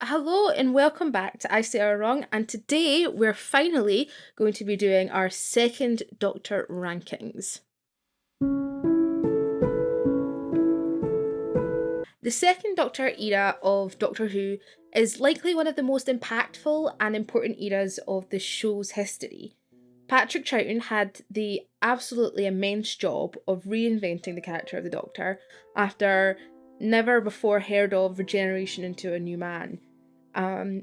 Hello and welcome back to I Say Are Wrong, and today we're finally going to be doing our second Doctor rankings. The second Doctor era of Doctor Who is likely one of the most impactful and important eras of the show's history. Patrick Troughton had the absolutely immense job of reinventing the character of the Doctor after never before heard of regeneration into a new man.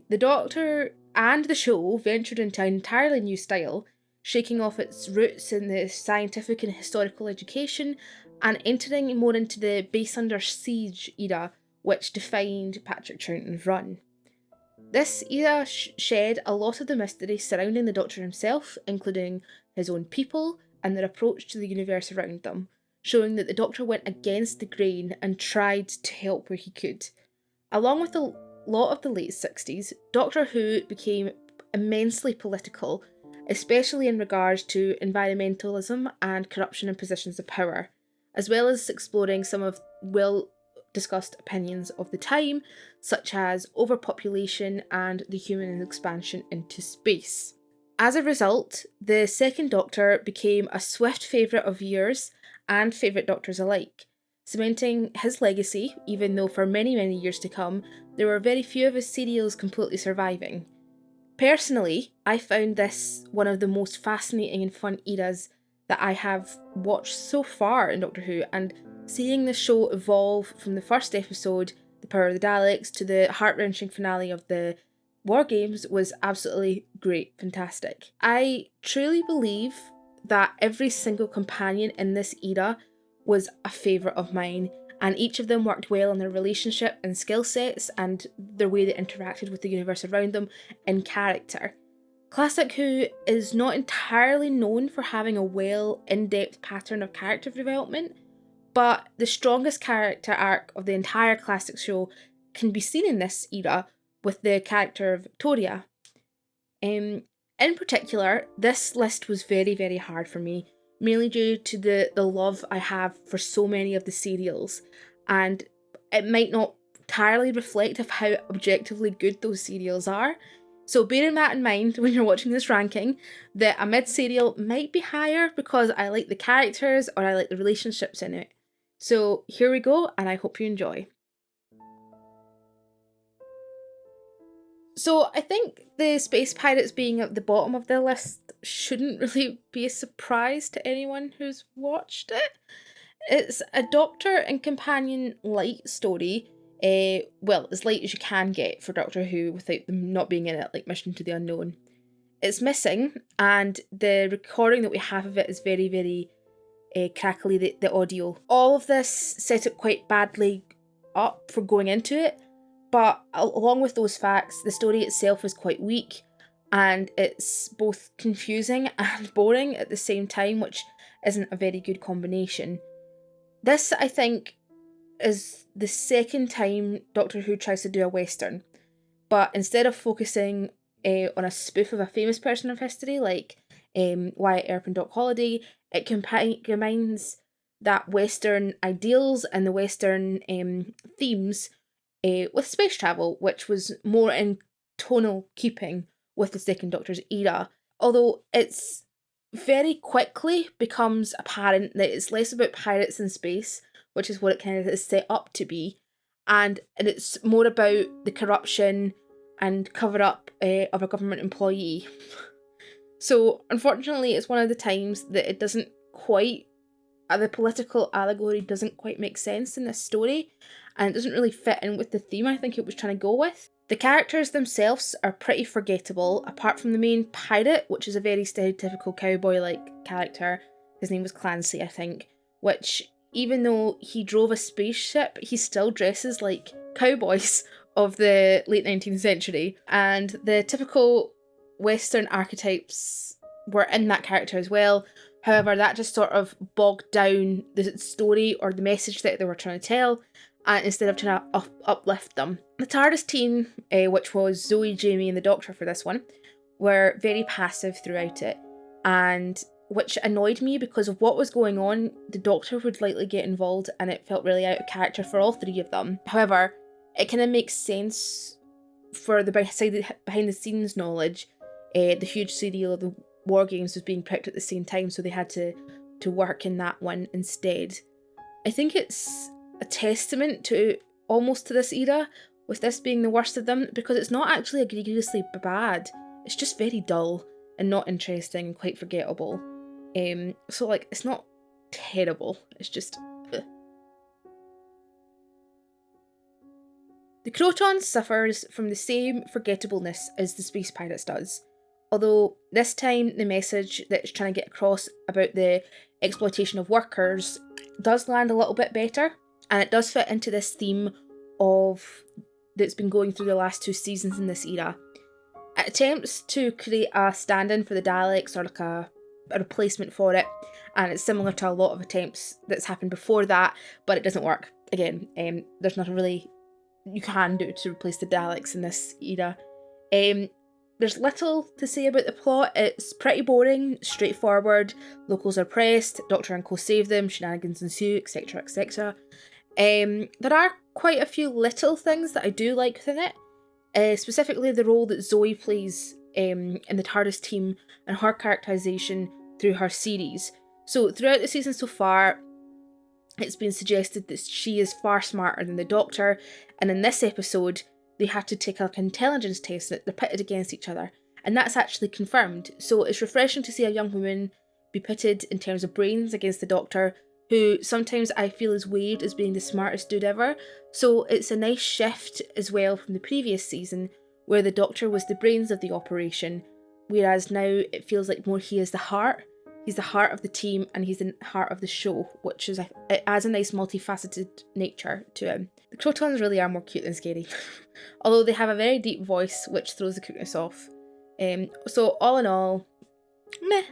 The Doctor and the show ventured into an entirely new style, shaking off its roots in the scientific and historical education and entering more into the Base Under Siege era, which defined Patrick Troughton's run. This era shed a lot of the mystery surrounding the Doctor himself, including his own people and their approach to the universe around them, showing that the Doctor went against the grain and tried to help where he could. Along with a lot of the late 60s, Doctor Who became immensely political, especially in regards to environmentalism and corruption in positions of power, as well as exploring some of well discussed opinions of the time, such as overpopulation and the human expansion into space. As a result, the Second Doctor became a swift favourite of viewers and favourite Doctors alike, cementing his legacy, even though for many, many years to come, there were very few of his serials completely surviving. Personally, I found this one of the most fascinating and fun eras that I have watched so far in Doctor Who, and seeing the show evolve from the first episode, The Power of the Daleks, to the heart-wrenching finale of the War Games was absolutely great, fantastic. I truly believe that every single companion in this era was a favourite of mine, and each of them worked well on their relationship and skill sets and their way they interacted with the universe around them in character. Classic Who is not entirely known for having a well, in-depth pattern of character development, but the strongest character arc of the entire classic show can be seen in this era with the character of Victoria. In particular, this list was very, very hard for me, mainly due to the love I have for so many of the serials, and it might not entirely reflect of how objectively good those serials are. So bearing that in mind when you're watching this ranking, that a mid-serial might be higher because I like the characters or I like the relationships in it. So here we go, and I hope you enjoy. So I think the Space Pirates being at the bottom of the list shouldn't really be a surprise to anyone who's watched it. It's a Doctor and companion light story, well, as light as you can get for Doctor Who without them not being in it, like Mission to the Unknown. It's missing, and the recording that we have of it is very, very crackly, the audio. All of this set it quite badly up for going into it, but along with those facts, the story itself is quite weak, and it's both confusing and boring at the same time, which isn't a very good combination. This, I think, is the second time Doctor Who tries to do a Western, but instead of focusing on a spoof of a famous person of history like Wyatt Earp and Doc Holliday, it combines that Western ideals and the Western themes with space travel, which was more in tonal keeping with the Second Doctor's era. Although it's very quickly becomes apparent that it's less about pirates in space, which is what it kind of is set up to be, and it's more about the corruption and cover up of a government employee. So unfortunately, it's one of the times that it doesn't quite, the political allegory doesn't quite make sense in this story, and it doesn't really fit in with the theme I think it was trying to go with. The characters themselves are pretty forgettable, apart from the main pirate, which is a very stereotypical cowboy-like character. His name was Clancy, I think, which, even though he drove a spaceship, he still dresses like cowboys of the late 19th century. And the typical Western archetypes were in that character as well. However, that just sort of bogged down the story or the message that they were trying to tell, instead of trying to uplift them. The TARDIS team, which was Zoe, Jamie, and the Doctor for this one, were very passive throughout it, and which annoyed me because of what was going on. The Doctor would likely get involved, and it felt really out of character for all three of them. However, it kind of makes sense for the behind the scenes knowledge, the huge serial of the War Games was being prepped at the same time, so they had to work in that one instead. I think it's a testament to almost to this era, with this being the worst of them, because it's not actually egregiously bad. It's just very dull and not interesting and quite forgettable. So like, it's not terrible. It's just. Ugh. The Croton suffers from the same forgettableness as the Space Pirates does, although this time the message that it's trying to get across about the exploitation of workers does land a little bit better, and it does fit into this theme of that's been going through the last 2 seasons in this era. It attempts to create a stand-in for the Daleks, or like a replacement for it, and it's similar to a lot of attempts that's happened before that, but it doesn't work. Again, there's nothing really you can do to replace the Daleks in this era. There's little to say about the plot. It's pretty boring, straightforward. Locals are pressed, Doctor and Co save them, shenanigans ensue, etc, etc. There are quite a few little things that I do like within it, specifically the role that Zoe plays in the TARDIS team and her characterisation through her series. So throughout the season so far, it's been suggested that she is far smarter than the Doctor, and in this episode they had to take like an intelligence test and they're pitted against each other, and that's actually confirmed. So it's refreshing to see a young woman be pitted in terms of brains against the Doctor, who sometimes I feel is weighed as being the smartest dude ever. So it's a nice shift as well from the previous season, where the Doctor was the brains of the operation, whereas now it feels like more he is the heart. He's the heart of the team and he's the heart of the show, which is it adds a nice multifaceted nature to him. The Crotons really are more cute than scary, although they have a very deep voice which throws the cuteness off. So all in all, meh.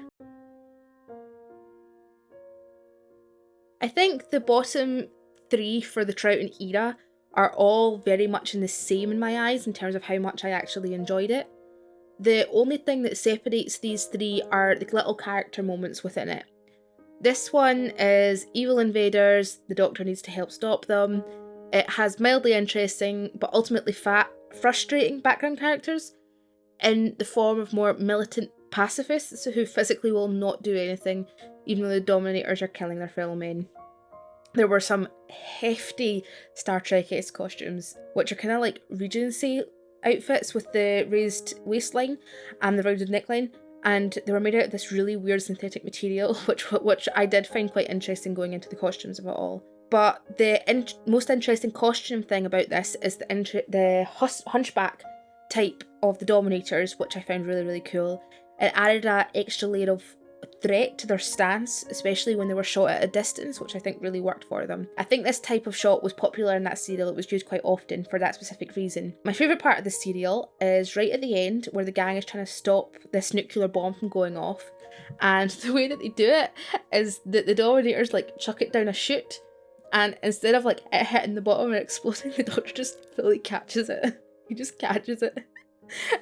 I think the bottom 3 for the Troughton era are all very much in the same in my eyes in terms of how much I actually enjoyed it. The only thing that separates these 3 are the little character moments within it. This one is evil invaders, the Doctor needs to help stop them. It has mildly interesting but ultimately frustrating background characters in the form of more militant pacifists who physically will not do anything even though the Dominators are killing their fellow men. There were some hefty Star Trek-esque costumes, which are kind of like Regency outfits with the raised waistline and the rounded neckline, and they were made out of this really weird synthetic material, which I did find quite interesting going into the costumes of it all. But the most interesting costume thing about this is the hunchback type of the Dominators, which I found really, really cool. It added an extra layer of threat to their stance, especially when they were shot at a distance, which I think really worked for them. I think this type of shot was popular in that serial. It was used quite often for that specific reason. My favourite part of the serial is right at the end where the gang is trying to stop this nuclear bomb from going off, and the way that they do it is that the Dominators like chuck it down a chute, and instead of like it hitting the bottom and exploding, the Doctor just fully catches it. He just catches it.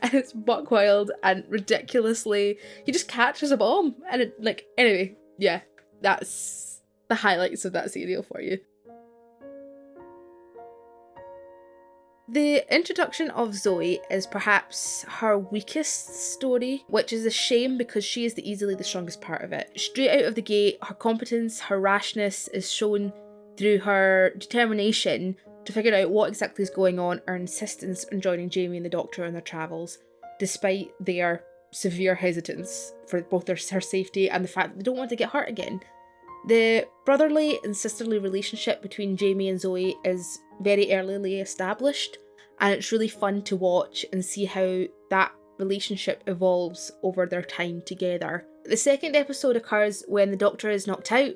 And it's buck wild and ridiculously, he just catches a bomb, and it, like, anyway, yeah, that's the highlights of that serial for you. The introduction of Zoe is perhaps her weakest story, which is a shame because she is easily the strongest part of it. Straight out of the gate, her competence, her rashness is shown through her determination to figure out what exactly is going on, or insistence on joining Jamie and the Doctor on their travels, despite their severe hesitance for both her safety and the fact that they don't want to get hurt again. The brotherly and sisterly relationship between Jamie and Zoe is very earlyly established, and it's really fun to watch and see how that relationship evolves over their time together. The second episode occurs when the Doctor is knocked out,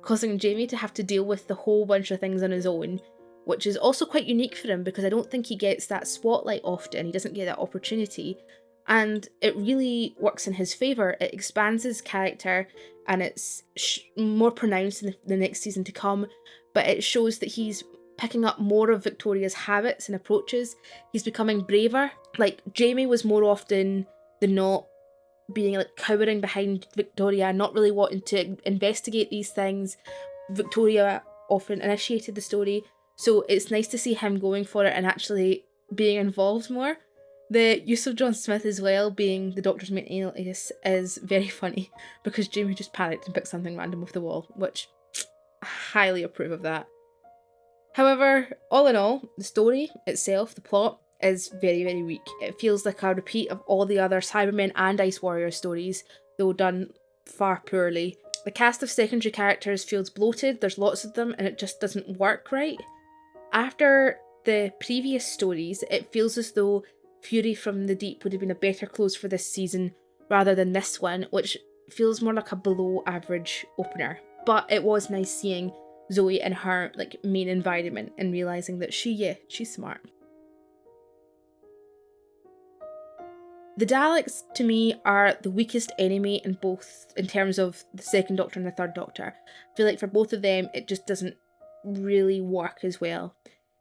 causing Jamie to have to deal with the whole bunch of things on his own, which is also quite unique for him because I don't think he gets that spotlight often. He doesn't get that opportunity, and it really works in his favour. It expands his character, and it's more pronounced in the next season to come, but it shows that he's picking up more of Victoria's habits and approaches. He's becoming braver. Like, Jamie was more often than not being like cowering behind Victoria, not really wanting to investigate these things. Victoria often initiated the story, so it's nice to see him going for it and actually being involved more. The use of John Smith as well being the Doctor's main alias is very funny because Jamie just panicked and picked something random off the wall, which I highly approve of that. However, all in all, the story itself, the plot, is very, very weak. It feels like a repeat of all the other Cybermen and Ice Warrior stories, though done far poorly. The cast of secondary characters feels bloated, there's lots of them, and it just doesn't work right. After the previous stories, it feels as though Fury from the Deep would have been a better close for this season rather than this one, which feels more like a below average opener. But it was nice seeing Zoe in her main environment and realising that she's smart. The Daleks, to me, are the weakest enemy in terms of the Second Doctor and the Third Doctor. I feel like for both of them, it just doesn't really work as well.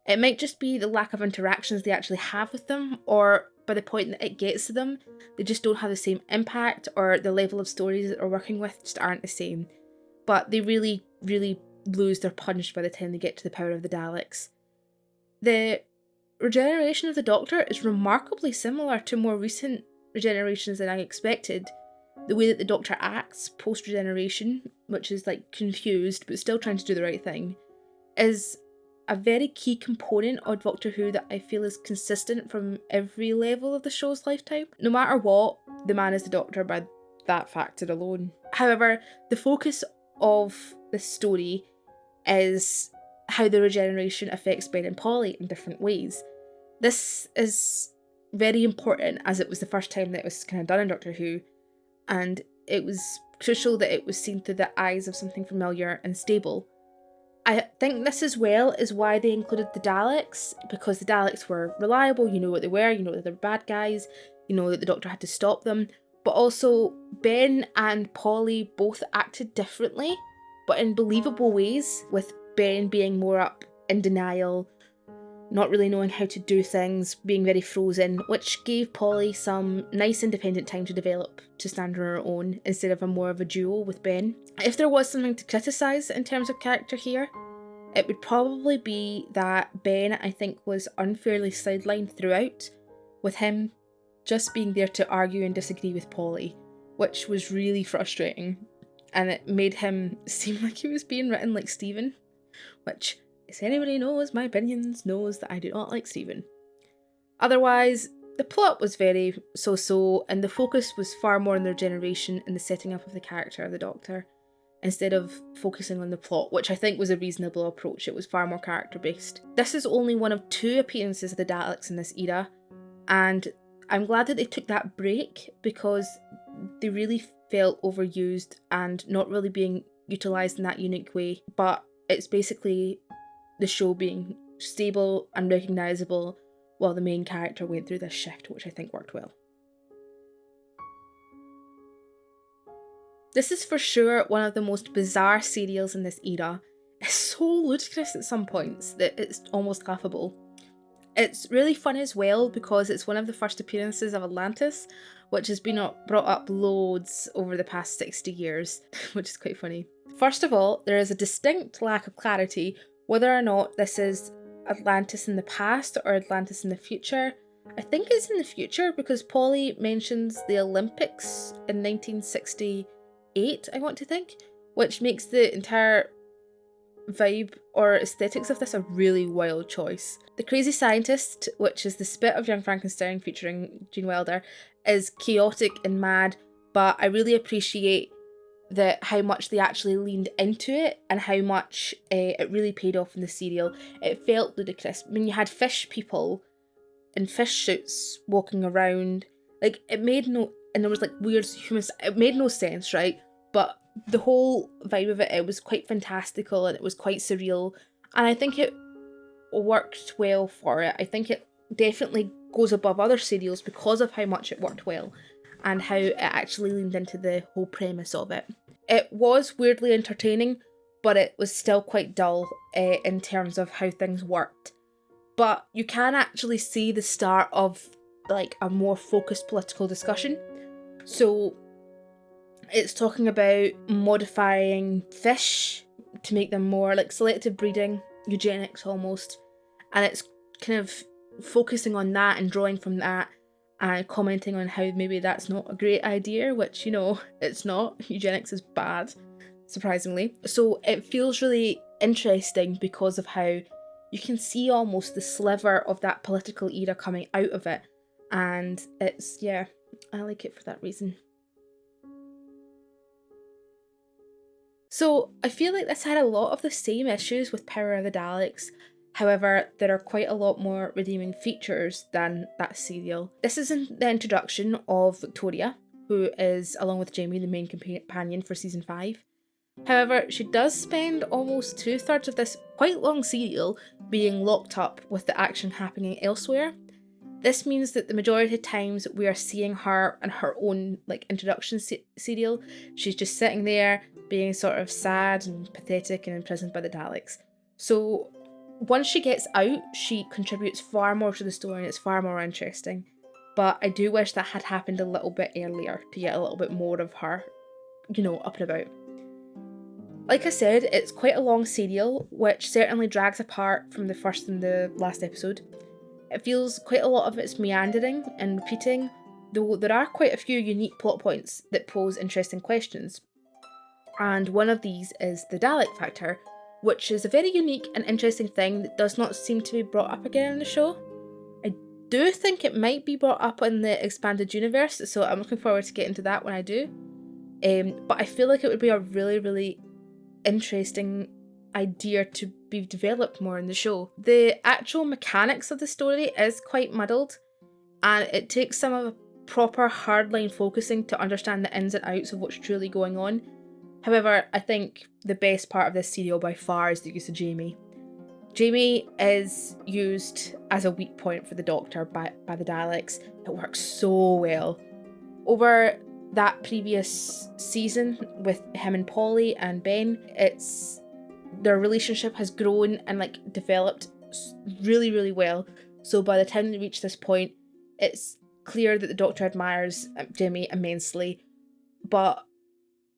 It might just be the lack of interactions they actually have with them, or by the point that it gets to them, they just don't have the same impact, or the level of stories that they're working with just aren't the same. But they really, really lose their punch by the time they get to the power of the Daleks. The regeneration of the Doctor is remarkably similar to more recent regenerations than I expected. The way that the Doctor acts post-regeneration, which is confused but still trying to do the right thing, is a very key component of Doctor Who that I feel is consistent from every level of the show's lifetime. No matter what, the man is the Doctor by that factor alone. However, the focus of this story is how the regeneration affects Ben and Polly in different ways. This is very important as it was the first time that it was kind of done in Doctor Who, and it was crucial that it was seen through the eyes of something familiar and stable. I think this as well is why they included the Daleks, because the Daleks were reliable, you know what they were, you know that they're bad guys, you know that the Doctor had to stop them, but also Ben and Polly both acted differently, but in believable ways, with Ben being more up in denial, not really knowing how to do things, being very frozen, which gave Polly some nice independent time to develop to stand on her own instead of more of a duo with Ben. If there was something to criticise in terms of character here, it would probably be that Ben, I think, was unfairly sidelined throughout, with him just being there to argue and disagree with Polly, which was really frustrating, and it made him seem like he was being written like Stephen, which, if anybody knows my opinions, knows that I do not like Stephen. Otherwise, the plot was very so-so, and the focus was far more on their generation and the setting up of the character of the Doctor, instead of focusing on the plot, which I think was a reasonable approach. It was far more character-based. This is only one of 2 appearances of the Daleks in this era, and I'm glad that they took that break because they really felt overused and not really being utilised in that unique way. But it's basically the show being stable and recognisable while the main character went through this shift, which I think worked well. This is for sure one of the most bizarre serials in this era. It's so ludicrous at some points that it's almost laughable. It's really fun as well because it's one of the first appearances of Atlantis, which has been brought up loads over the past 60 years, which is quite funny. First of all, there is a distinct lack of clarity whether or not this is Atlantis in the past or Atlantis in the future. I think it's in the future because Polly mentions the Olympics in 1968, I want to think, which makes the entire vibe or aesthetics of this a really wild choice. The Crazy Scientist, which is the spit of Young Frankenstein featuring Gene Wilder, is chaotic and mad, but I really appreciate how much they actually leaned into it and how much it really paid off in the serial. It felt ludicrous. When you had fish people in fish suits walking around, it made no, and there was weird human, it made no sense, right? But the whole vibe of it was quite fantastical and it was quite surreal, and I think it worked well for it. I think it definitely goes above other serials because of how much it worked well and how it actually leaned into the whole premise of it. It was weirdly entertaining, but it was still quite dull in terms of how things worked. But you can actually see the start of a more focused political discussion. So it's talking about modifying fish to make them more selective breeding, eugenics almost, and it's kind of focusing on that and drawing from that and commenting on how maybe that's not a great idea, which, it's not. Eugenics is bad, surprisingly. So it feels really interesting because of how you can see almost the sliver of that political era coming out of it. And I like it for that reason. So I feel like this had a lot of the same issues with Power of the Daleks. However, there are quite a lot more redeeming features than that serial. This is in the introduction of Victoria, who is, along with Jamie, the main companion for season 5. However, she does spend almost 2/3 of this quite long serial being locked up with the action happening elsewhere. This means that the majority of times we are seeing her in her own introduction serial. She's just sitting there being sort of sad and pathetic and imprisoned by the Daleks. So once she gets out, she contributes far more to the story and it's far more interesting. But I do wish that had happened a little bit earlier to get a little bit more of her, up and about. Like I said, it's quite a long serial, which certainly drags apart from the first and the last episode. It feels quite a lot of it's meandering and repeating, though there are quite a few unique plot points that pose interesting questions. And one of these is the Dalek factor, which is a very unique and interesting thing that does not seem to be brought up again in the show. I do think it might be brought up in the expanded universe, so I'm looking forward to getting to that when I do. But I feel like it would be a really, really interesting idea to be developed more in the show. The actual mechanics of the story is quite muddled, and it takes some of a proper hardline focusing to understand the ins and outs of what's truly going on. However, I think the best part of this serial by far is the use of Jamie. Jamie is used as a weak point for the Doctor by the Daleks. It works so well. Over that previous season with him and Polly and Ben, their relationship has grown and developed really, really well. So by the time they reach this point, it's clear that the Doctor admires Jamie immensely, but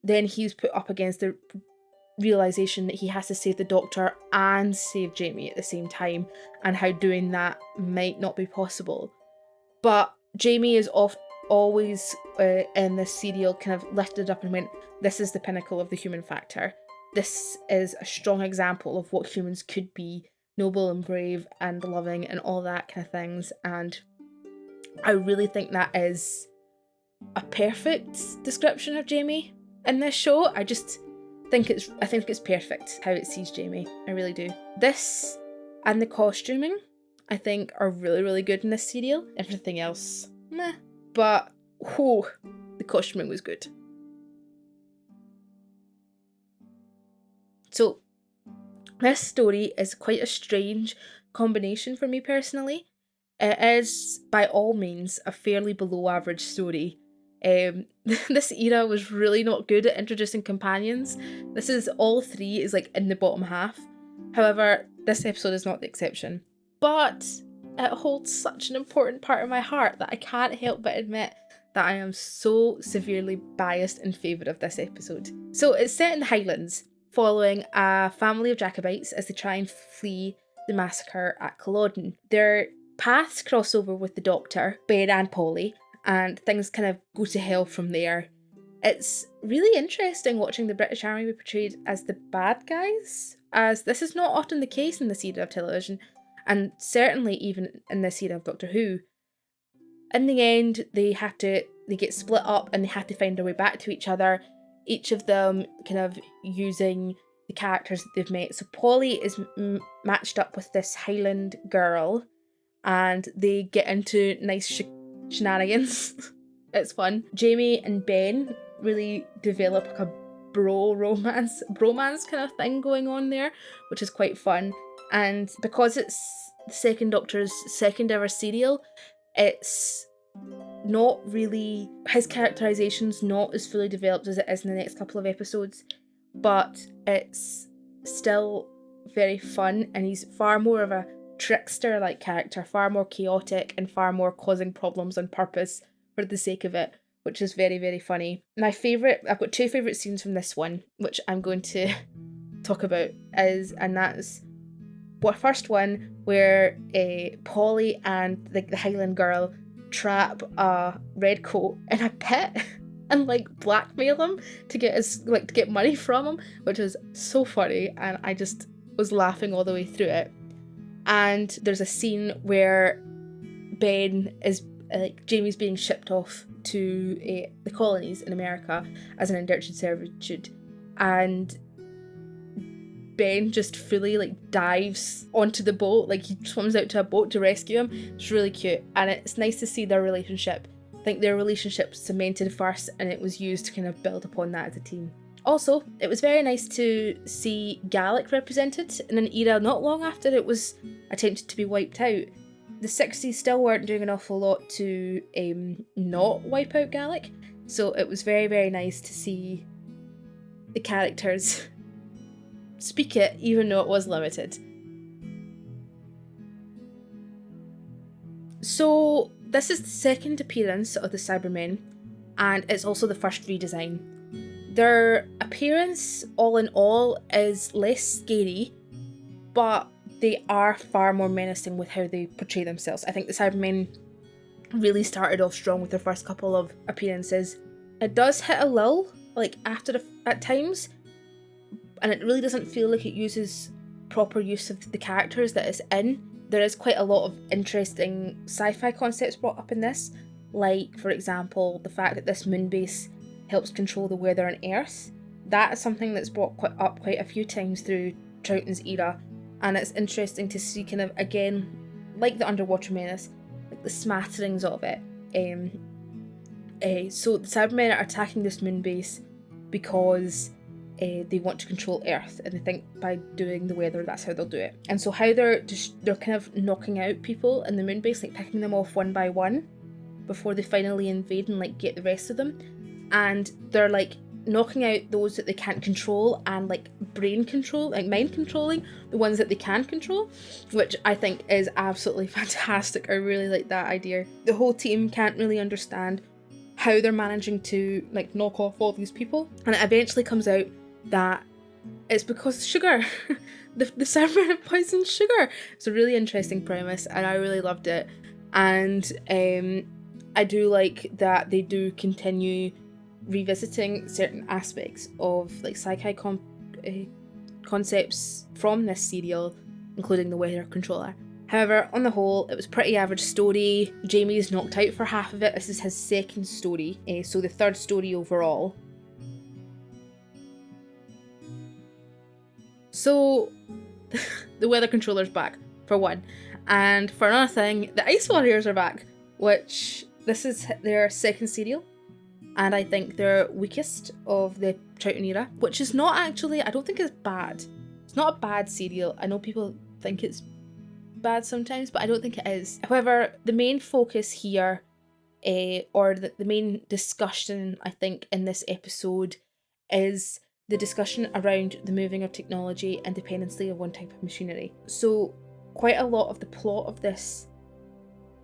then he's put up against the realization that he has to save the Doctor and save Jamie at the same time, and how doing that might not be possible. But Jamie is always in this serial kind of lifted up and went, this is the pinnacle of the human factor. This is a strong example of what humans could be, noble and brave and loving and all that kind of things. And I really think that is a perfect description of Jamie in this show. I think it's perfect how it sees Jamie. I really do. This and the costuming, I think, are really, really good in this serial. Everything else, meh. But the costuming was good. So this story is quite a strange combination for me personally. It is, by all means, a fairly below average story. This era was really not good at introducing companions. This is all 3 is in the bottom half. However, this episode is not the exception. But it holds such an important part of my heart that I can't help but admit that I am so severely biased in favour of this episode. So it's set in the Highlands, following a family of Jacobites as they try and flee the massacre at Culloden. Their paths cross over with the Doctor, Ben and Polly, and things kind of go to hell from there. It's really interesting watching the British Army be portrayed as the bad guys, as this is not often the case in this era of television, and certainly even in this era of Doctor Who. In the end, they get split up and they have to find their way back to each other, each of them kind of using the characters that they've met. So Polly is matched up with this Highland girl, and they get into nice shenanigans. It's fun. Jamie and Ben really develop a bromance kind of thing going on there, which is quite fun. And because it's the second Doctor's second ever serial, it's not really, his characterization's not as fully developed as it is in the next couple of episodes, but it's still very fun, and he's far more of a trickster-like character, far more chaotic and far more causing problems on purpose for the sake of it, which is very, very funny. I've got 2 favourite scenes from this one, which I'm going to talk about, and that's first one where Polly and the Highland girl trap a redcoat in a pit and like blackmail him to get money from him, which is so funny, and I just was laughing all the way through it. And there's a scene where Ben is Jamie's being shipped off to the colonies in America as an indentured servitude, and Ben just fully dives onto the boat, he swims out to a boat to rescue him. It's really cute, and it's nice to see their relationship. I think their relationship cemented first, and it was used to kind of build upon that as a team. Also, it was very nice to see Gaelic represented in an era not long after it was attempted to be wiped out. The 60s still weren't doing an awful lot to not wipe out Gaelic, so it was very, very nice to see the characters speak it, even though it was limited. So this is the second appearance of the Cybermen, and it's also the first redesign. Their appearance, all in all, is less scary, but they are far more menacing with how they portray themselves. I think the Cybermen really started off strong with their first couple of appearances. It does hit a lull, at times, and it really doesn't feel like it uses proper use of the characters that it's in. There is quite a lot of interesting sci-fi concepts brought up in this, like, for example, the fact that this moon base helps control the weather on Earth. That is something that's brought up quite a few times through Troughton's era, and it's interesting to see kind of, again, like the Underwater Menace, the smatterings of it. So the Cybermen are attacking this moon base because they want to control Earth, and they think by doing the weather that's how they'll do it. And so how they're kind of knocking out people in the moon base, picking them off one by one before they finally invade and get the rest of them. And they're knocking out those that they can't control and brain control, mind controlling the ones that they can control, which I think is absolutely fantastic. I really like that idea. The whole team can't really understand how they're managing to knock off all these people, and it eventually comes out that it's because sugar. the Cybermen have poisoned sugar. It's a really interesting premise, and I really loved it. And I do like that they do continue revisiting certain aspects of sci-fi concepts from this serial, including the weather controller. However, on the whole, it was a pretty average story. Jamie is knocked out for half of it. This is his second story, so the third story overall. So, the weather controller's back, for one. And for another thing, the Ice Warriors are back, which this is their second serial. And I think they're weakest of the Troughton era, which is not actually, I don't think it's bad. It's not a bad serial. I know people think it's bad sometimes, but I don't think it is. However, the main focus here, or the main discussion, I think, in this episode is the discussion around the moving of technology and dependency of one type of machinery. So quite a lot of the plot of this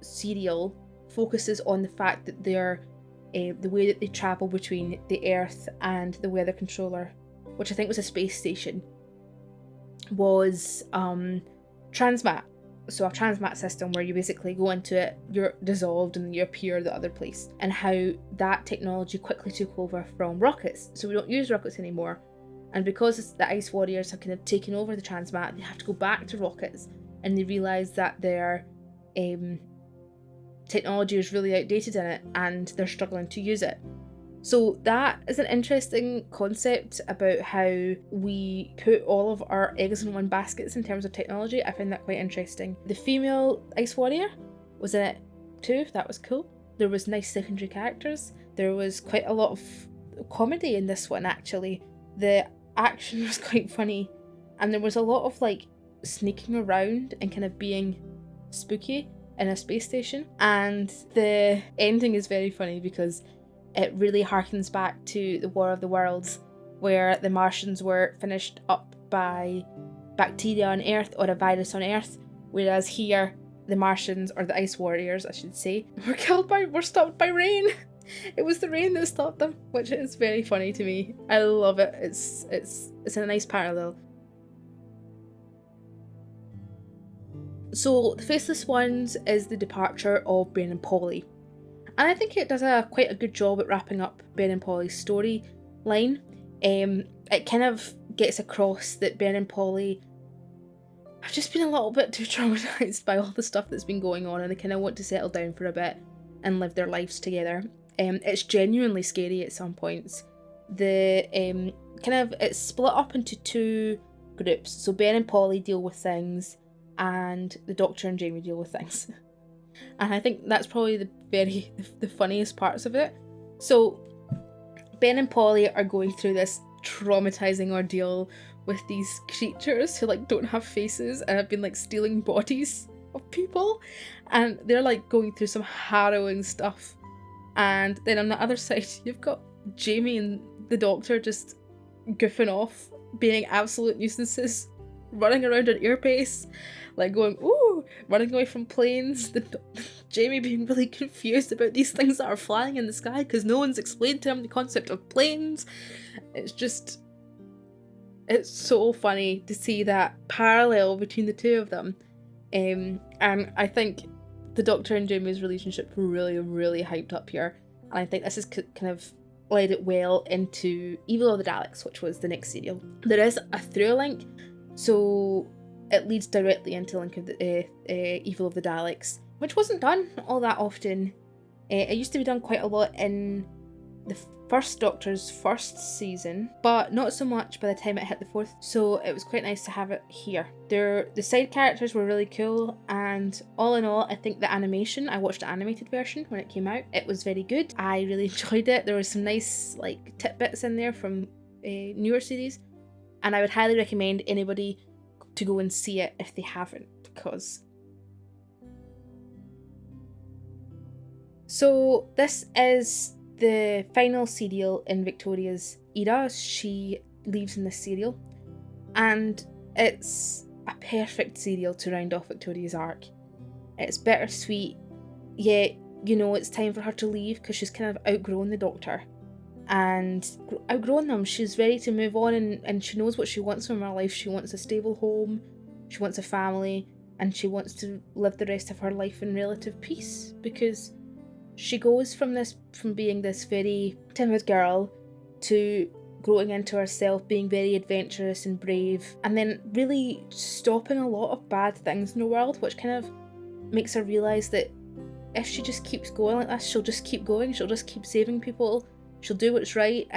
serial focuses on the fact that they're the way that they travel between the Earth and the weather controller, which I think was a space station, was transmat. So a transmat system where you basically go into it, you're dissolved, and then you appear the other place, and how that technology quickly took over from rockets. So we don't use rockets anymore, and because the Ice Warriors have kind of taken over the transmat, they have to go back to rockets, and they realise that their technology is really outdated in it, and they're struggling to use it. So that is an interesting concept about how we put all of our eggs in one basket in terms of technology. I find that quite interesting. The female Ice Warrior was in it too. That was cool. There was nice secondary characters. There was quite a lot of comedy in this one, actually. The action was quite funny, and there was a lot of sneaking around and kind of being spooky in a space station. And the ending is very funny because it really harkens back to the War of the Worlds, where the Martians were finished up by bacteria on Earth, or a virus on Earth, whereas here the Martians, or the Ice Warriors I should say, were stopped by rain. It was the rain that stopped them, which is very funny to me. I love it. It's a nice parallel. So the Faceless Ones is the departure of Brain and Polly. And I think it does quite a good job at wrapping up Ben and Polly's storyline. It kind of gets across that Ben and Polly have just been a little bit too traumatised by all the stuff that's been going on, and they kind of want to settle down for a bit and live their lives together. It's genuinely scary at some points. It's split up into two groups. So Ben and Polly deal with things, and the Doctor and Jamie deal with things. And I think that's probably the funniest parts of it. So Ben and Polly are going through this traumatizing ordeal with these creatures who like don't have faces and have been like stealing bodies of people, and they're like going through some harrowing stuff. And then on the other side you've got Jamie and the Doctor just goofing off, being absolute nuisances, running around at ear pace, like going ooh, running away from planes. Jamie being really confused about these things that are flying in the sky because no one's explained to him the concept of planes. It's so funny to see that parallel between the two of them. And I think the Doctor and Jamie's relationship really, really hyped up here. And I think this has kind of led it well into Evil of the Daleks, which was the next serial. There is a through link, so it leads directly into Link of the Evil of the Daleks, which wasn't done all that often. It used to be done quite a lot in the first Doctor's first season, but not so much by the time it hit the fourth, so it was quite nice to have it here. The side characters were really cool, and all in all, I think the animation, I watched the animated version when it came out, it was very good. I really enjoyed it. There was some nice like tidbits in there from newer series, and I would highly recommend anybody to go and see it if they haven't, because... So this is the final serial in Victoria's era. She leaves in this serial, and it's a perfect serial to round off Victoria's arc. It's bittersweet, yet you know it's time for her to leave because she's kind of outgrown the Doctor and outgrown them. She's ready to move on, and she knows what she wants from her life. She wants a stable home, she wants a family, and she wants to live the rest of her life in relative peace, because she goes from being this very timid girl to growing into herself, being very adventurous and brave, and then really stopping a lot of bad things in the world, which kind of makes her realise that if she just keeps going like this, she'll just keep going, she'll just keep saving people, she'll do what's right,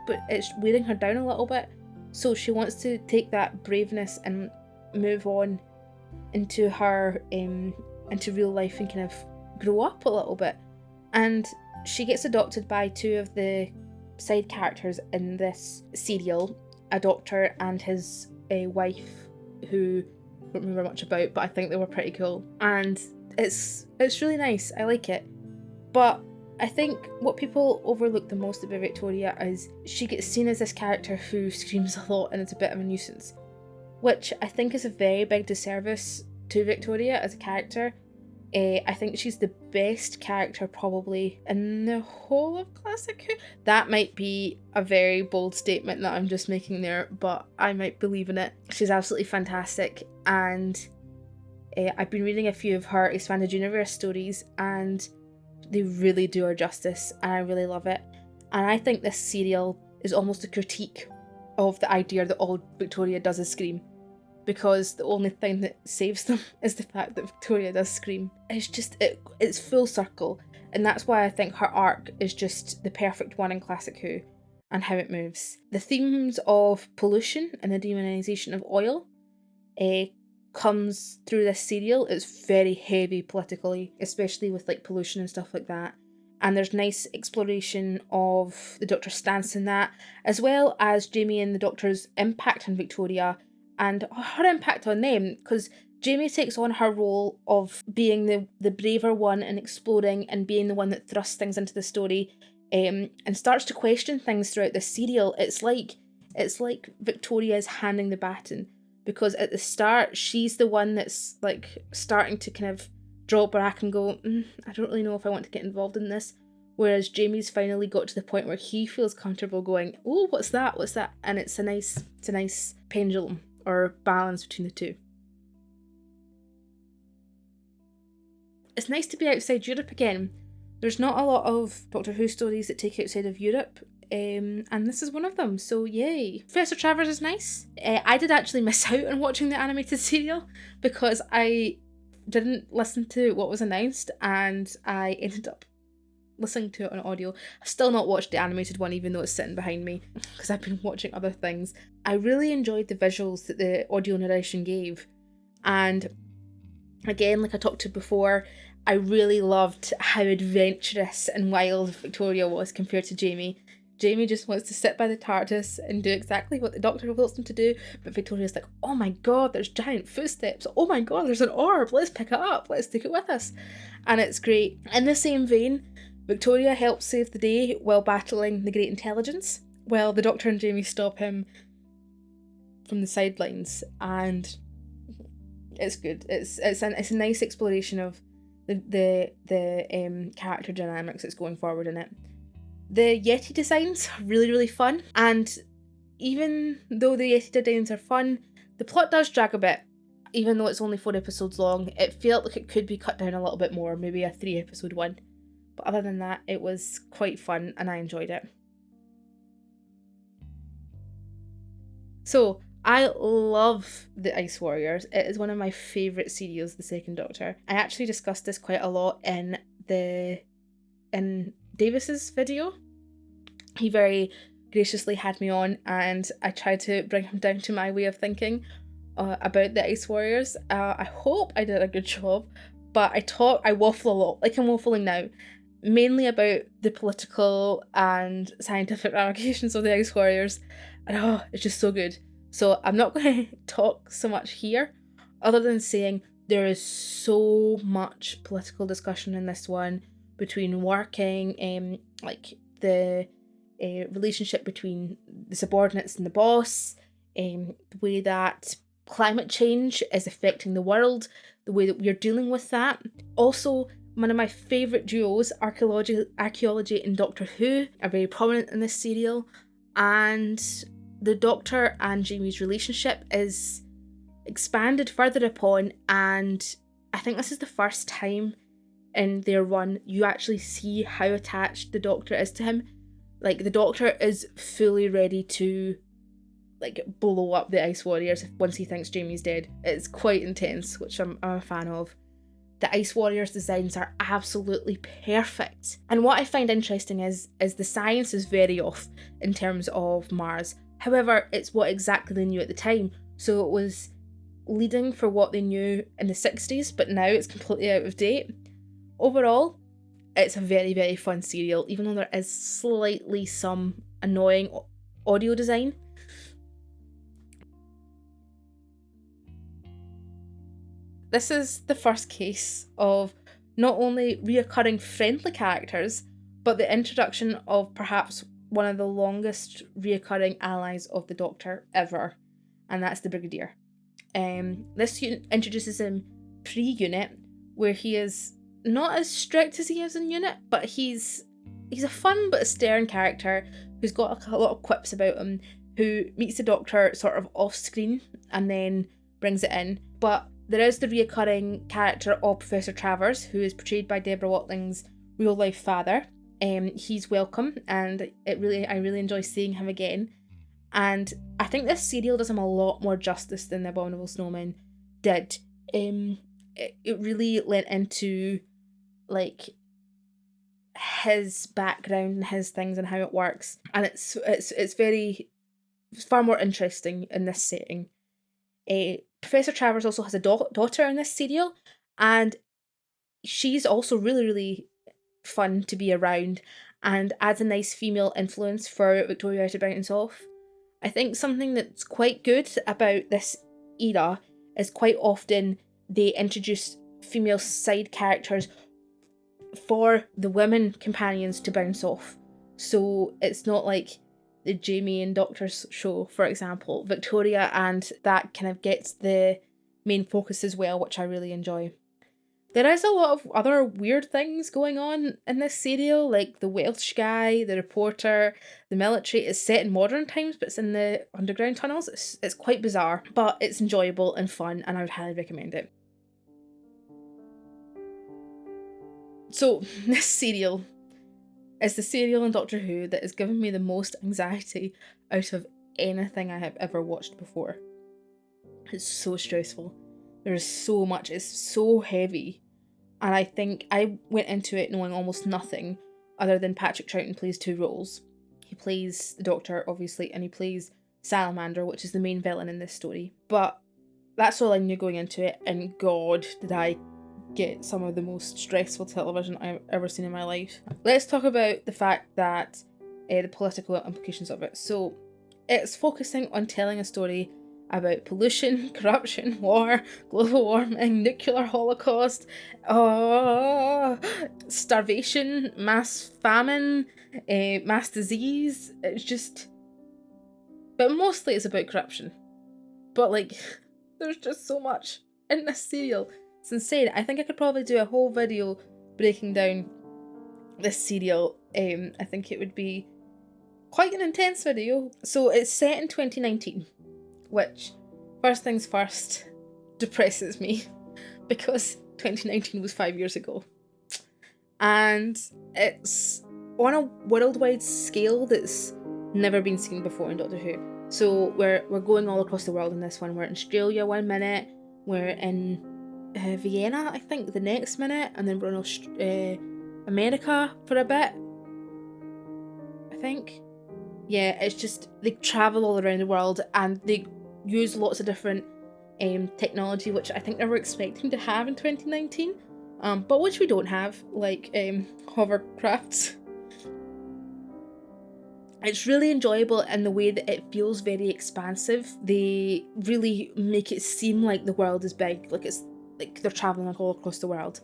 but it's wearing her down a little bit. So she wants to take that braveness and move on into her into real life and kind of grow up a little bit. And she gets adopted by two of the side characters in this serial, a doctor and his wife, who I don't remember much about, but I think they were pretty cool. And it's really nice, I like it. But I think what people overlook the most about Victoria is she gets seen as this character who screams a lot and is a bit of a nuisance, which I think is a very big disservice to Victoria as a character. I think she's the best character probably in the whole of Classic Who. That might be a very bold statement that I'm just making there, but I might believe in it. She's absolutely fantastic, and I've been reading a few of her Expanded Universe stories, and they really do her justice, and I really love it. And I think this serial is almost a critique of the idea that all Victoria does is scream, because the only thing that saves them is the fact that Victoria does scream. It's just, it's full circle, and that's why I think her arc is just the perfect one in Classic Who, and how it moves. The themes of pollution and the demonisation of oil comes through this serial. It's very heavy politically, especially with like pollution and stuff like that. And there's nice exploration of the Doctor's stance in that, as well as Jamie and the Doctor's impact on Victoria and her impact on them, because Jamie takes on her role of being the braver one and exploring and being the one that thrusts things into the story, and starts to question things throughout the serial. It's like Victoria is handing the baton, because at the start she's the one that's like starting to kind of draw back and go, I don't really know if I want to get involved in this, whereas Jamie's finally got to the point where he feels comfortable going, oh, what's that, and it's a nice pendulum or balance between the two. It's nice to be outside Europe again, There's not a lot of Doctor Who stories that take outside of Europe, and this is one of them, so yay. Professor Travers is nice. I did actually miss out on watching the animated serial because I didn't listen to what was announced, and I ended up listening to it on audio. I've still not watched the animated one, even though it's sitting behind me, because I've been watching other things. I really enjoyed the visuals that the audio narration gave, and again, like I talked to before, I really loved how adventurous and wild Victoria was compared to Jamie. Jamie just wants to sit by the TARDIS and do exactly what the Doctor wants him to do, but Victoria's like, oh my god, there's giant footsteps. Oh my god, there's an orb. Let's pick it up. Let's take it with us. And it's great. In the same vein, Victoria helps save the day while battling the Great Intelligence, while the Doctor and Jamie stop him from the sidelines, and it's good. It's a nice exploration of the character dynamics that's going forward in it. The Yeti designs are really, really fun, and even though the Yeti designs are fun, the plot does drag a bit. Even though it's only 4 episodes long, it felt like it could be cut down a little bit more, maybe a 3-episode one. But other than that, it was quite fun and I enjoyed it. So, I love The Ice Warriors. It is one of my favourite serials, The Second Doctor. I actually discussed this quite a lot in Davis's video. He very graciously had me on, and I tried to bring him down to my way of thinking about The Ice Warriors. I hope I did a good job, but I waffle a lot, like I'm waffling now, mainly about the political and scientific ramifications of The Ice Warriors, and it's just so good. So I'm not going to talk so much here, other than saying there is so much political discussion in this one between working, like the relationship between the subordinates and the boss, the way that climate change is affecting the world, the way that we're dealing with that. Also, one of my favourite duos, archaeology and Doctor Who, are very prominent in this serial, and the Doctor and Jamie's relationship is expanded further upon, and I think this is the first time in their run you actually see how attached the Doctor is to him. Like, the Doctor is fully ready to blow up the Ice Warriors once he thinks Jamie's dead. It's quite intense, which I'm a fan of. The Ice Warriors designs are absolutely perfect. And what I find interesting is the science is very off in terms of Mars. However, it's what exactly they knew at the time. So it was leading for what they knew in the 60s, but now it's completely out of date. Overall, it's a very, very fun serial, even though there is slightly some annoying audio design. This is the first case of not only reoccurring friendly characters, but the introduction of perhaps one of the longest reoccurring allies of the Doctor ever, and that's the Brigadier. This introduces him pre-unit, where he is not as strict as he is in unit, but he's a fun but a stern character who's got a lot of quips about him, who meets the Doctor sort of off screen and then brings it in. But there is the reoccurring character of Professor Travers, who is portrayed by Deborah Watling's real life father. He's welcome, and I really enjoy seeing him again. And I think this serial does him a lot more justice than The Abominable Snowman did. It really lent into his background and his things and how it works, and it's far more interesting in this setting. Professor Travers also has a daughter in this serial, and she's also really, really fun to be around and adds a nice female influence for Victoria to bounce off. I think something that's quite good about this era is quite often they introduce female side characters for the women companions to bounce off. So it's not like the Jamie and Doctor's show, for example. Victoria and that kind of gets the main focus as well, which I really enjoy. There is a lot of other weird things going on in this serial, like the Welsh guy, the reporter, the military. It's set in modern times, but it's in the underground tunnels. It's quite bizarre, but it's enjoyable and fun, and I would highly recommend it. So this serial is the serial in Doctor Who that has given me the most anxiety out of anything I have ever watched before. It's so stressful. There's so much, it's so heavy. And I think I went into it knowing almost nothing other than Patrick Troughton plays two roles. He plays the Doctor, obviously, and he plays Salamander, which is the main villain in this story. But that's all I knew going into it, and God, did I get some of the most stressful television I've ever seen in my life. Let's talk about the fact that the political implications of it. So it's focusing on telling a story about pollution, corruption, war, global warming, nuclear holocaust, starvation, mass famine, mass disease. It's just... But mostly it's about corruption. But like, there's just so much in this serial. It's insane. I think I could probably do a whole video breaking down this serial. I think it would be quite an intense video. So it's set in 2019, which, first things first, depresses me because 2019 was 5 years ago. And it's on a worldwide scale that's never been seen before in Doctor Who. So we're going all across the world in this one. We're in Australia 1 minute, we're in Vienna, I think, the next minute, and then we're in America for a bit, I think. Yeah, it's just, they travel all around the world and they use lots of different technology, which I think they were expecting to have in 2019, but which we don't have, like hovercrafts. It's really enjoyable in the way that it feels very expansive. They really make it seem like the world is big, like it's like they're travelling like all across the world.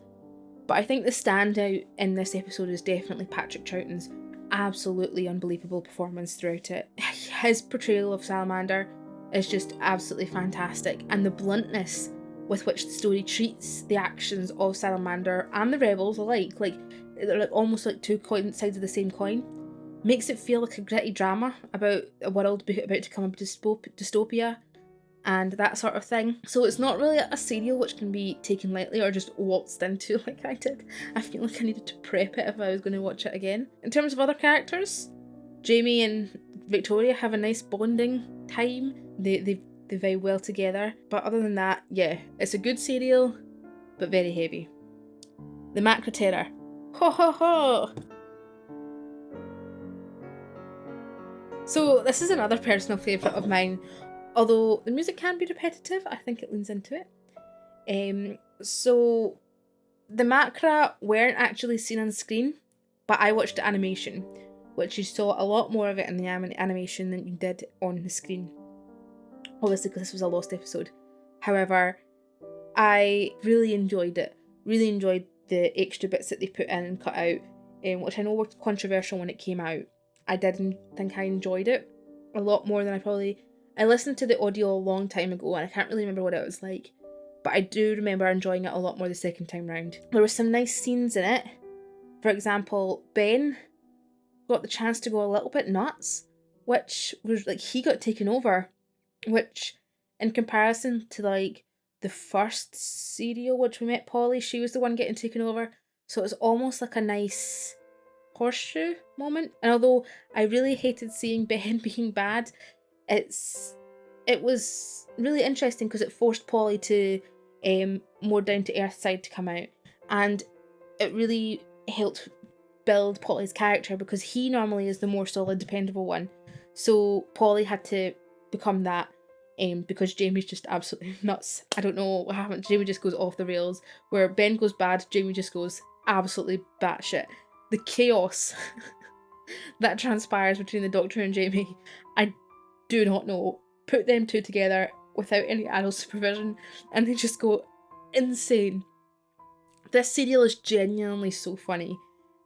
But I think the standout in this episode is definitely Patrick Troughton's absolutely unbelievable performance throughout it. His portrayal of Salamander is just absolutely fantastic, and the bluntness with which the story treats the actions of Salamander and the rebels alike, like they're like almost like two sides of the same coin, makes it feel like a gritty drama about a world about to come into dystopia and that sort of thing. So it's not really a serial which can be taken lightly or just waltzed into like I did. I feel like I needed to prep it if I was going to watch it again. In terms of other characters, Jamie and Victoria have a nice bonding time. They vibe well together. But other than that, yeah, it's a good serial, but very heavy. The Macra Terror. Ho ho ho! So this is another personal favourite of mine. Although the music can be repetitive, I think it leans into it. So the Macra weren't actually seen on screen, but I watched the animation, which you saw a lot more of it in the animation than you did on the screen. Obviously, because this was a lost episode. However, I really enjoyed it. Really enjoyed the extra bits that they put in and cut out, which I know were controversial when it came out. I didn't think I enjoyed it a lot more than I listened to the audio a long time ago and I can't really remember what it was like, but I do remember enjoying it a lot more the second time round. There were some nice scenes in it. For example, Ben got the chance to go a little bit nuts, which was like he got taken over, which in comparison to like the first serial which we met Polly, she was the one getting taken over, so it was almost like a nice horseshoe moment. And although I really hated seeing Ben being bad, it was really interesting because it forced Polly to more down to earth side to come out, and it really helped build Polly's character because he normally is the more solid, dependable one. So Polly had to become that because Jamie's just absolutely nuts. I don't know what happened. Jamie just goes off the rails. Where Ben goes bad, Jamie just goes absolutely batshit. The chaos that transpires between the Doctor and Jamie, I do not know. Put them two together without any adult supervision and they just go insane. This serial is genuinely so funny.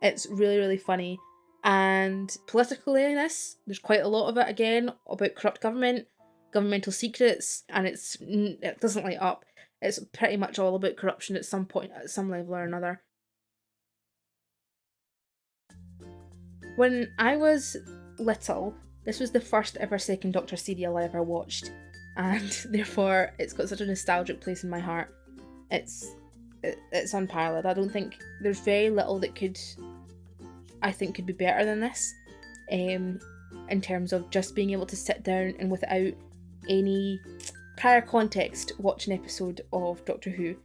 It's really, really funny. And politicalness, there's quite a lot of it again about corrupt government, governmental secrets, and it doesn't light up. It's pretty much all about corruption at some point, at some level or another. When I was little, this was the first ever Second Doctor serial I ever watched, and therefore it's got such a nostalgic place in my heart. It's it's unparalleled. I don't think there's very little that I think could be better than this, in terms of just being able to sit down and without any prior context watch an episode of Doctor Who.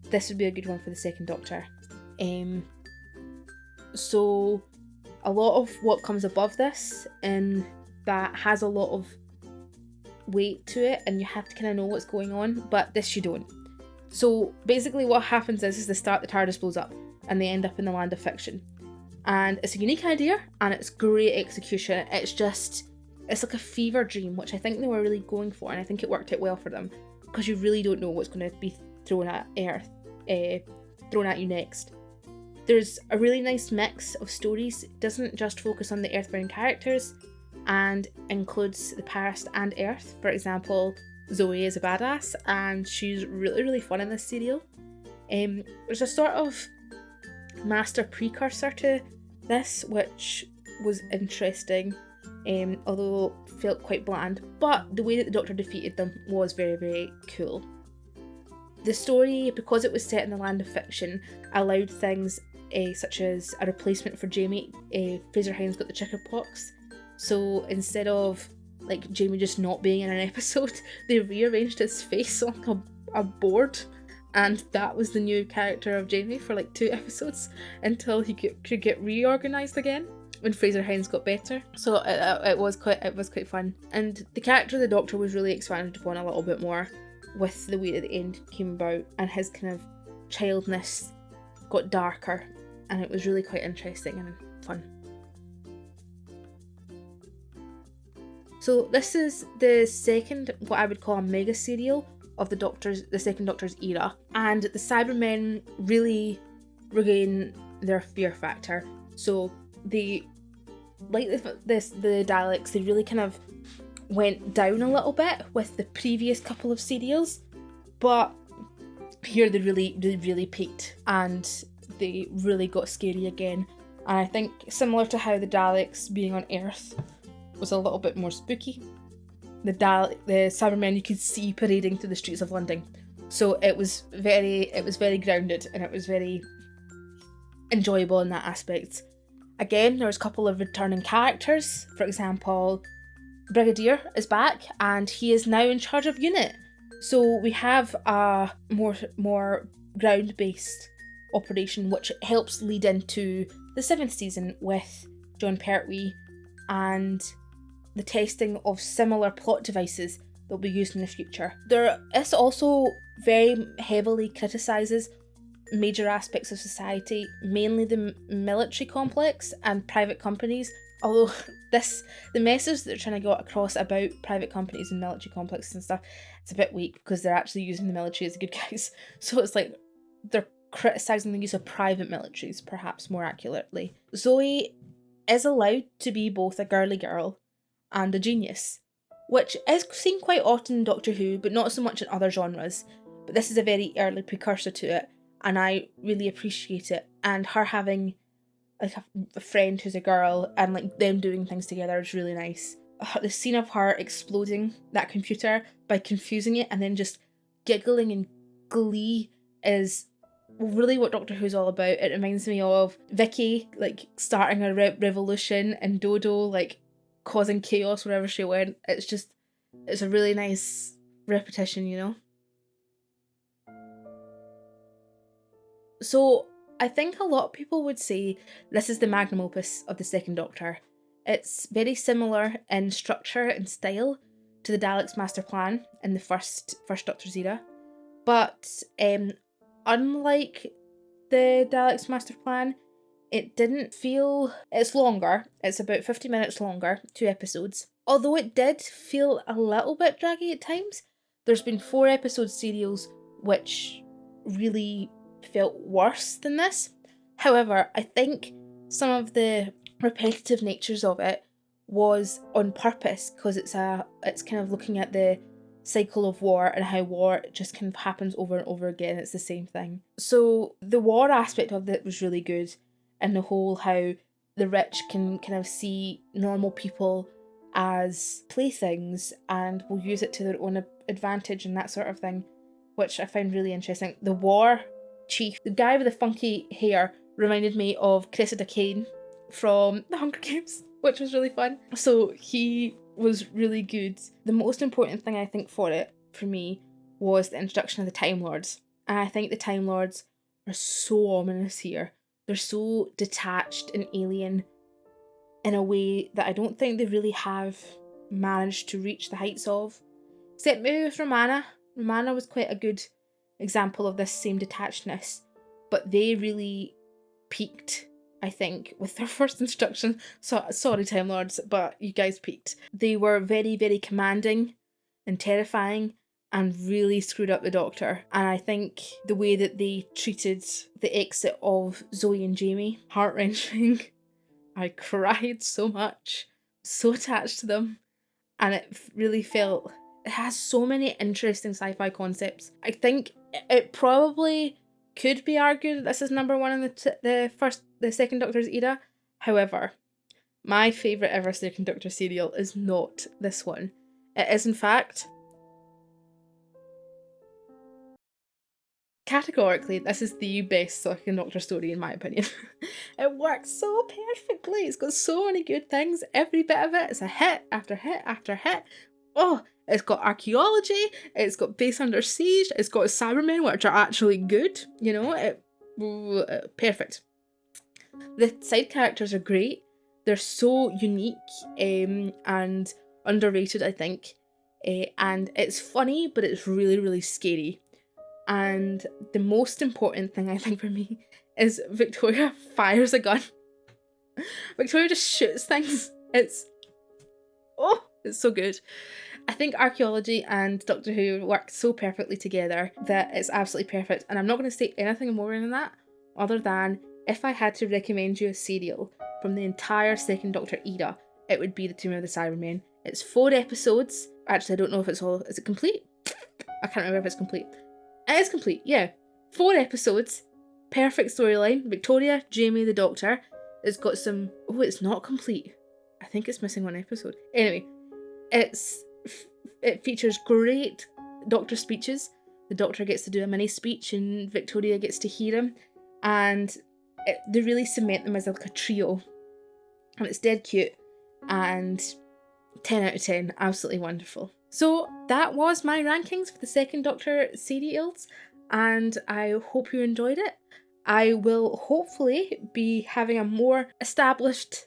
This would be a good one for the Second Doctor. So a lot of what comes above this, and that has a lot of weight to it, and you have to kind of know what's going on, but this you don't. So basically what happens is the start, the TARDIS blows up and they end up in the land of fiction, and it's a unique idea and it's great execution. It's like a fever dream, which I think they were really going for, and I think it worked out well for them, because you really don't know what's going to be thrown at you next. There's a really nice mix of stories. It doesn't just focus on the Earthbound characters and includes the past and Earth. For example, Zoe is a badass and she's really, really fun in this serial. There's a sort of master precursor to this, which was interesting, although felt quite bland, but the way that the Doctor defeated them was very, very cool. The story, because it was set in the land of fiction, allowed things such as a replacement for Jamie. Fraser Hines got the chickenpox, so instead of like Jamie just not being in an episode, they rearranged his face on a board, and that was the new character of Jamie for like 2 episodes until he could get reorganised again when Fraser Hines got better. So it was quite fun, and the character of the Doctor was really expanded upon a little bit more with the way that the end came about, and his kind of childness got darker, and it was really quite interesting and fun. So this is the second, what I would call a mega serial of the Second Doctor's era, and the Cybermen really regain their fear factor. So they, like the Daleks, they really kind of went down a little bit with the previous couple of serials, but here they really peaked and they really got scary again. And I think similar to how the Daleks being on Earth was a little bit more spooky, the Cybermen you could see parading through the streets of London. So it was very grounded, and it was very enjoyable in that aspect. Again, there was a couple of returning characters. For example, Brigadier is back and he is now in charge of UNIT. So we have a more ground-based operation, which helps lead into the 7th season with Jon Pertwee and the testing of similar plot devices that will be used in the future. This also very heavily criticises major aspects of society, mainly the military complex and private companies. Although the message that they're trying to get across about private companies and military complexes and stuff, it's a bit weak because they're actually using the military as the good guys. So it's like they're criticising the use of private militaries, perhaps more accurately. Zoe is allowed to be both a girly girl and a genius, which is seen quite often in Doctor Who, but not so much in other genres. But this is a very early precursor to it, and I really appreciate it. And her having like a friend who's a girl and like them doing things together is really nice. The scene of her exploding that computer by confusing it and then just giggling in glee is really what Doctor Who's all about. It reminds me of Vicky like starting a revolution and Dodo like causing chaos wherever she went. It's a really nice repetition, you know? So I think a lot of people would say this is the magnum opus of the Second Doctor. It's very similar in structure and style to the Daleks' Master Plan in the first Doctor's era, but unlike the Daleks' Master Plan, it didn't feel... It's longer. It's about 50 minutes longer, 2 episodes. Although it did feel a little bit draggy at times. There's been 4 episode serials which really felt worse than this. However, I think some of the repetitive natures of it was on purpose, because it's kind of looking at the cycle of war and how war just kind of happens over and over again. It's the same thing. So the war aspect of it was really good, and the whole how the rich can kind of see normal people as playthings and will use it to their own advantage and that sort of thing, which I found really interesting. The war chief, the guy with the funky hair, reminded me of Cressida Cain from The Hunger Games, which was really fun. So he was really good. The most important thing I think for me, was the introduction of the Time Lords. And I think the Time Lords are so ominous here. They're so detached and alien in a way that I don't think they really have managed to reach the heights of. Except maybe with Romana. Romana was quite a good example of this same detachedness. But they really peaked, I think, with their first introduction. So, sorry, Time Lords, but you guys peaked. They were very, very commanding and terrifying and really screwed up the Doctor. And I think the way that they treated the exit of Zoe and Jamie, heart-wrenching. I cried so much, so attached to them, and it really felt, it has so many interesting sci-fi concepts. I think it probably could be argued that this is number one in the second Doctor's era. However, my favourite ever second Doctor serial is not this one. It is, in fact, categorically, this is the best second Doctor story in my opinion. It works so perfectly. It's got so many good things. Every bit of it is a hit after hit after hit. Oh, it's got archaeology. It's got base under siege. It's got Cybermen, which are actually good. You know, perfect. The side characters are great. They're so unique and underrated, I think. And it's funny, but it's really, really scary. And the most important thing, I think, for me is Victoria fires a gun. Victoria just shoots things. It's so good. I think archaeology and Doctor Who work so perfectly together that it's absolutely perfect. And I'm not going to say anything more than that, other than if I had to recommend you a serial from the entire second Doctor era, it would be The Tomb of the Cybermen. It's 4 episodes. Actually, I don't know if it's all... Is it complete? I can't remember if it's complete. It is complete, yeah. 4 episodes, perfect storyline. Victoria, Jamie, the Doctor. It's got some... Oh, it's not complete. I think it's missing 1 episode. Anyway, it features great Doctor speeches. The Doctor gets to do a mini speech and Victoria gets to hear him. And they really cement them as like a trio. And it's dead cute. And 10 out of 10. Absolutely wonderful. So that was my rankings for the second Doctor serials, and I hope you enjoyed it. I will hopefully be having a more established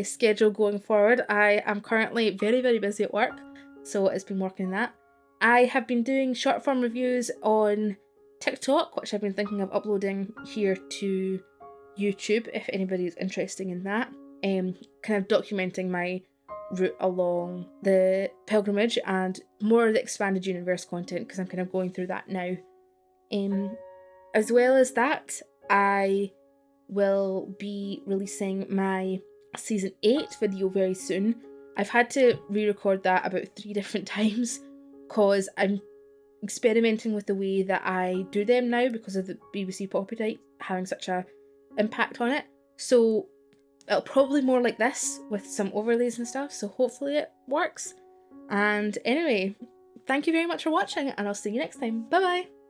schedule going forward. I am currently very, very busy at work, so it's been working that. I have been doing short form reviews on TikTok, which I've been thinking of uploading here to YouTube if anybody is interested in that. Kind of documenting my route along the pilgrimage and more of the expanded universe content, because I'm kind of going through that now. As well as that, I will be releasing my season 8 video very soon. I've had to re-record that about 3 different times because I'm experimenting with the way that I do them now because of the BBC copyright having such a impact on it. So it'll probably more like this with some overlays and stuff, so hopefully it works. And anyway, thank you very much for watching, and I'll see you next time. Bye bye!